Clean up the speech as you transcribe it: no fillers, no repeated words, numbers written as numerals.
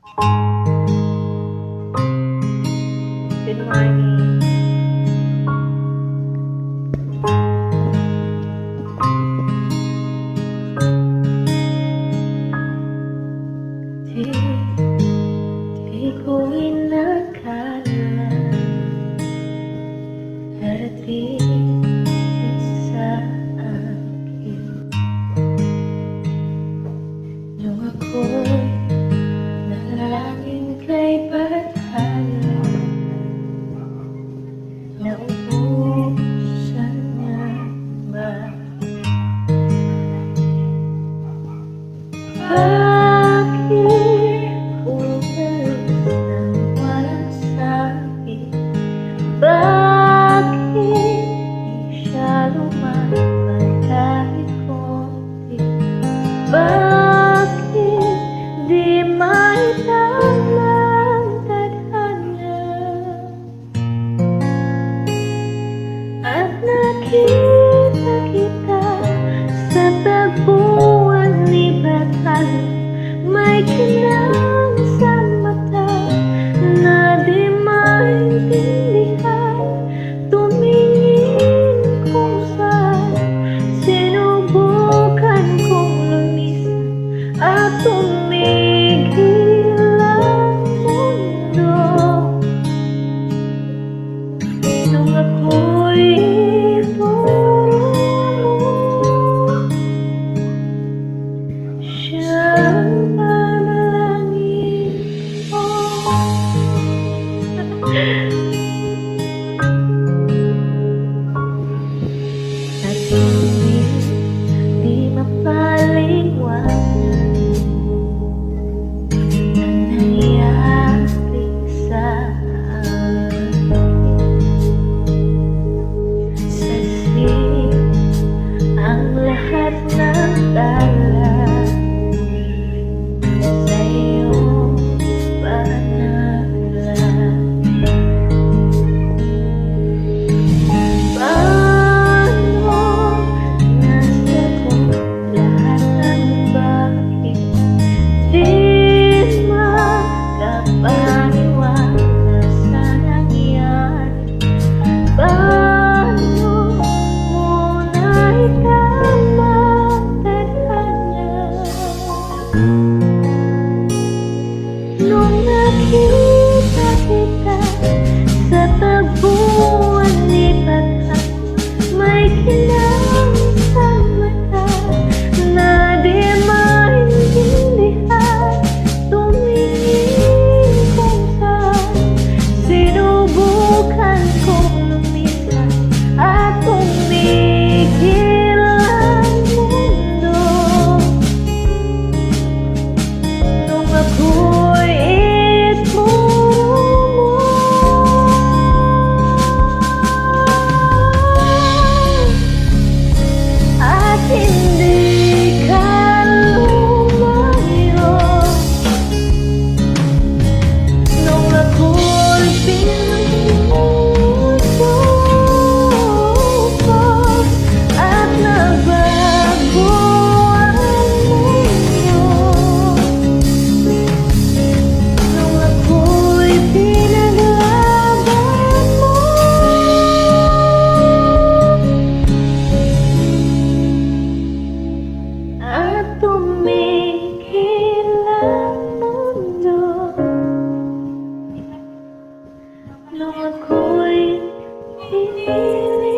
Good morning. Di, di ko inakala darating sa akin nung ako'y nalangin kay Bathala. Naubusan niya ba? Bakit umalis nang walang sabi? Bakit di siya lumapad kahit konti? Bakit di maitama ang tadhana? At nakita kita sa tabuan ni Bathala, may kinang sa mata na di maintindihan. Tumingin kung saan, sinubukan kong lumisan at tumigil ang mundo. Nung ako'y siyang panalangin ko. At di mapaliwanag ang nangyari sa akin. Saksi ang lahat ng tala sa iyong panalangin. Paano nasagot lahat ng bakit? Di makapaniwala sa nangyari. Paano mo naitama ang tadhana? Nung nakita kita sa tabuan ni Bathala, may kinang sa mata na di maintindihan. Tumingin kung saan, sinubukan kong lumisan at tumigil ang mundo. Nung ako'y itmuro at hindi ka lumayo. Nung ako'y pinag-usap at nagbago ang mundo. Nung ako'y pinaglaban mo at tumigil ang mundo. Nung ako'y pinili